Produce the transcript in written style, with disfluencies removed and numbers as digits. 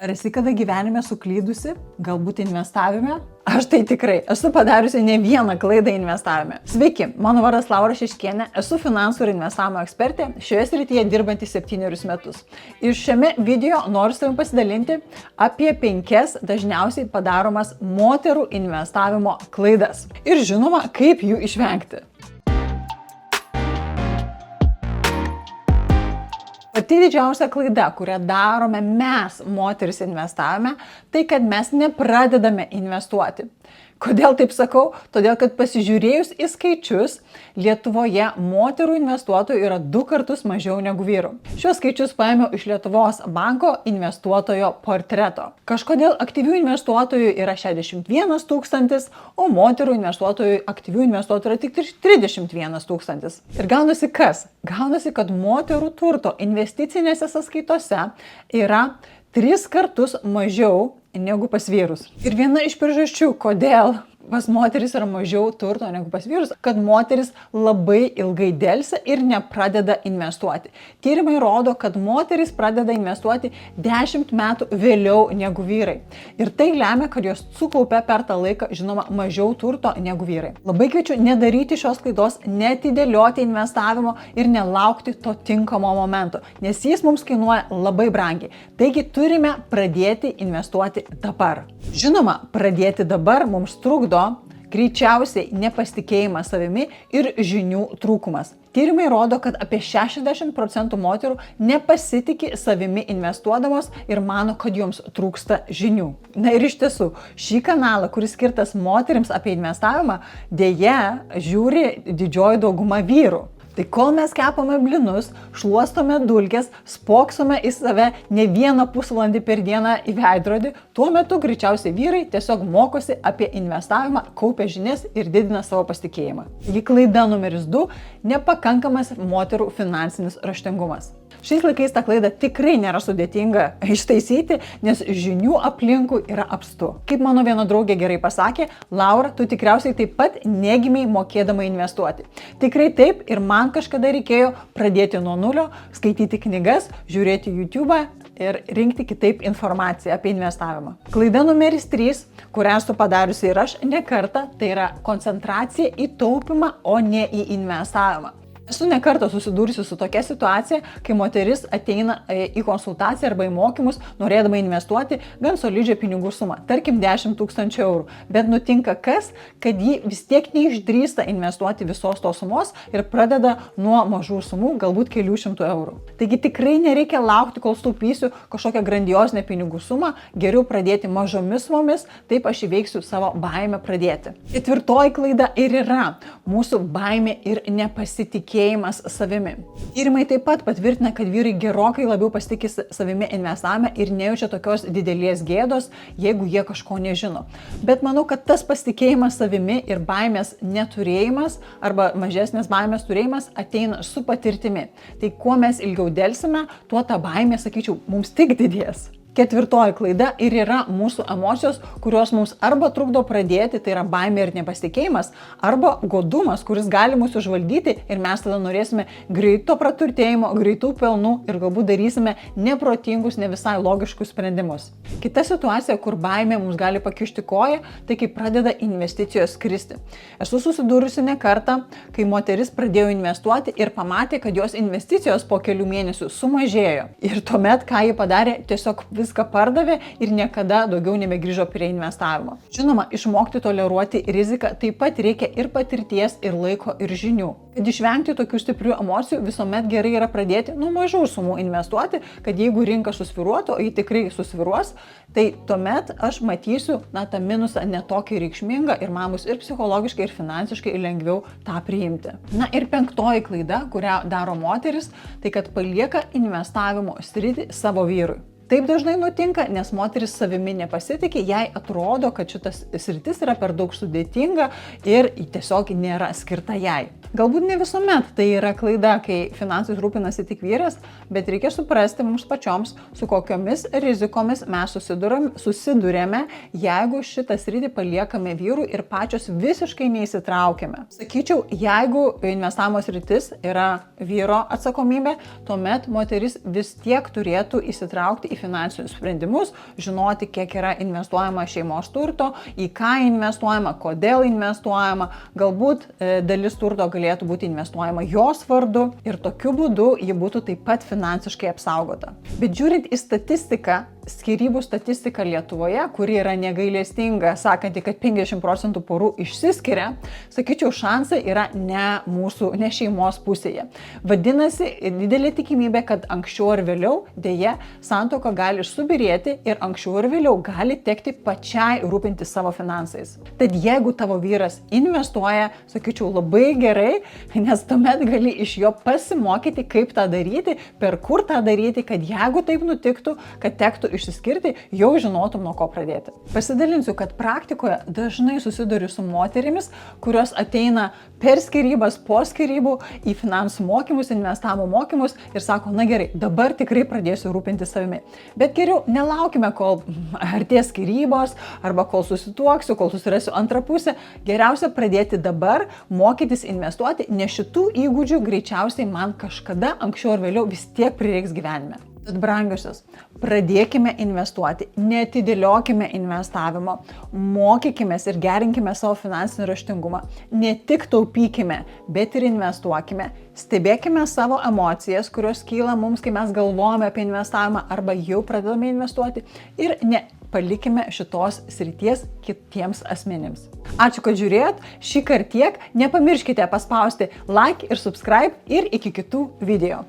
Ar esi kada gyvenime suklydusi? Galbūt investavime? Aš tai tikrai esu padariusi ne vieną klaidą investavime. Sveiki, mano vardas Laura Šeškienė, esu finansų ir investavimo ekspertė, šioje srityje dirbanti 7 metus. Ir šiame video noriu su jums pasidalinti apie 5 dažniausiai padaromas moterų investavimo klaidas. Ir žinoma, kaip jų išvengti. Pati didžiausia klaida, kurią darome mes, moteris investavime, tai kad mes nepradedame investuoti. Kodėl taip sakau? Todėl, kad pasižiūrėjus į skaičius, Lietuvoje moterų investuotojų yra 2 kartus mažiau negu vyrų. Šios skaičius paėmiau iš Lietuvos banko investuotojo portreto. Kažkodėl aktyvių investuotojų yra 61 000, o moterų aktyvių investuotojų yra tik 31 000. Ir gaunasi kas? Gaunasi, kad moterų turto investicinėse sąskaitose yra 3 kartus mažiau negu pas vyrus. Ir viena iš priežasčių, kodėl pas moteris yra mažiau turto negu pas vyrus, kad moteris labai ilgai delsia ir nepradeda investuoti. Tyrimai rodo, kad moteris pradeda investuoti 10 metų vėliau negu vyrai. Ir tai lemia, kad jos sukaupia per tą laiką, žinoma, mažiau turto negu vyrai. Labai kviečiu nedaryti šios klaidos, netidėlioti investavimo ir nelaukti to tinkamo momento, nes jis mums kainuoja labai brangiai. Taigi turime pradėti investuoti dabar. Žinoma, pradėti dabar mums trukdo greičiausiai nepasitikėjimas savimi ir žinių trūkumas. Tyrimai rodo, kad apie 60% moterų nepasitikė savimi investuodamos ir mano, kad joms trūksta žinių. Na ir iš tiesų, šį kanalą, kuris skirtas moterims apie investavimą, dėja žiūri didžioji dauguma vyrų. Tai kol mes kepame blinus, šluostome dulkes, spoksome į save ne vieną pusvalandį per dieną į veidrodį, tuo metu greičiausiai vyrai tiesiog mokosi apie investavimą, kaupia žinias ir didina savo pasitikėjimą. Taigi klaida numeris 2 – nepakankamas moterų finansinis raštingumas. Šiais laikais tą klaidą tikrai nėra sudėtinga ištaisyti, nes žinių aplinkui yra apstu. Kaip mano viena draugė gerai pasakė, Laura, tu tikriausiai taip pat negimiai mokėdama investuoti. Tikrai taip, ir man kažkada reikėjo pradėti nuo nulio, skaityti knygas, žiūrėti YouTube ir rinkti kitaip informaciją apie investavimą. Klaida numeris 3, kurią esu padariusi ir aš ne kartą, tai yra koncentracija į taupymą, o ne į investavimą. Esu ne kartą susidūrusi su tokia situacija, kai moteris ateina į konsultaciją arba į mokymus, norėdama investuoti gan solidžią pinigų sumą, tarkim 10 000 eurų. Bet nutinka kas, kad ji vis tiek neišdrįsta investuoti visos tos sumos ir pradeda nuo mažų sumų, galbūt kelių šimtų eurų. Taigi tikrai nereikia laukti, kol staupysiu kažkokią grandiozinę pinigų sumą, geriau pradėti mažomis sumomis, taip aš įveiksiu savo baimę pradėti. 4. klaida ir yra mūsų baimė ir nepasitikėjimas savimi. Tyrimai taip pat patvirtina, kad vyrai gerokai labiau pasitikė savimi investavime ir nejaučia tokios didelės gėdos, jeigu jie kažko nežino. Bet manau, kad tas pasitikėjimas savimi ir baimės neturėjimas arba mažesnės baimės turėjimas ateina su patirtimi. Tai kuo mes ilgiau delsime, tuo ta baimė, sakyčiau, mums tik didės. 4. klaida ir yra mūsų emocijos, kurios mums arba trukdo pradėti, tai yra baimė ir nepasitikėjimas, arba godumas, kuris gali mūsų užvaldyti ir mes tada norėsime greito praturtėjimo, greitų pelnų ir galbūt darysime neprotingus, ne visai logiškus sprendimus. Kita situacija, kur baimė mums gali pakišti koją, tai kai pradeda investicijos kristi. Esu susidūrusi ne kartą, kai moteris pradėjo investuoti ir pamatė, kad jos investicijos po kelių mėnesių sumažėjo. Ir tuomet, ką ji padarė, tiesiog viską pardavė ir niekada daugiau nebegrįžo prie investavimo. Žinoma, išmokti toleruoti riziką taip pat reikia ir patirties, ir laiko, ir žinių. Kad išvengti tokių stiprių emocijų, visuomet gerai yra pradėti nuo mažų sumų investuoti, kad jeigu rinka susviruotų, o ji tikrai susviruos, tai tuomet aš matysiu tą minusą netokį reikšmingą ir man bus ir psichologiškai, ir finansiškai lengviau tą priimti. Na ir 5. klaida, kurią daro moteris, tai kad palieka investavimo sritį savo vyrui. Taip dažnai nutinka, nes moteris savimi nepasitikė, jai atrodo, kad šitas sritis yra per daug sudėtinga ir tiesiog nėra skirta jai. Galbūt ne visuomet tai yra klaida, kai finansais rūpinasi tik vyras, bet reikia suprasti mums pačioms, su kokiomis rizikomis mes susidurėme, jeigu šitą sritį paliekame vyrui ir pačios visiškai neįsitraukiame. Sakyčiau, jeigu investavimo sritis yra vyro atsakomybė, tuomet moteris vis tiek turėtų įsitraukti į finansinius sprendimus, žinoti, kiek yra investuojama šeimos turto, į ką investuojama, kodėl investuojama, galbūt dalis turto galėtų būti investuojama jos vardu ir tokiu būdu ji būtų taip pat finansiškai apsaugota. Bet žiūrint į statistiką, skyrybų statistiką Lietuvoje, kuri yra negailestinga, sakanti, kad 50% porų išsiskiria, sakyčiau, šansai yra ne šeimos pusėje. Vadinasi, didelė tikimybė, kad anksčiau ar vėliau dėja santuoka gali subirėti ir anksčiau ar vėliau gali tekti pačiai rūpinti savo finansais. Tad jeigu tavo vyras investuoja, sakyčiau, labai gerai, nes tuomet gali iš jo pasimokyti, kaip tą daryti, per kur tą daryti, kad jeigu taip nutiktų, kad tektų išsiskirti, jau žinotum, nuo ko pradėti. Pasidalinsiu, kad praktikoje dažnai susiduriu su moterimis, kurios ateina per skyrybas, po skyrybų į finansų mokymus, investavimo mokymus ir sako, na gerai, dabar tikrai pradėsiu rūpinti savimi. Bet geriau nelaukime, kol artės skyrybos arba kol susituoksiu, kol susirasiu antrą pusę. Geriausia pradėti dabar, mokytis investuoti, nes šitų įgūdžių greičiausiai man kažkada anksčiau ar vėliau vis tiek prireiks gyvenime. Tad brangiosios, pradėkime investuoti, neatidėliokime investavimo, mokykimės ir gerinkime savo finansinį raštingumą, ne tik taupykime, bet ir investuokime, stebėkime savo emocijas, kurios kyla mums, kai mes galvojame apie investavimą arba jau pradedame investuoti ir palikime šitos srities kitiems asmenims. Ačiū, kad žiūrėjot, šį kartą tiek, nepamirškite paspausti like ir subscribe ir iki kitų video.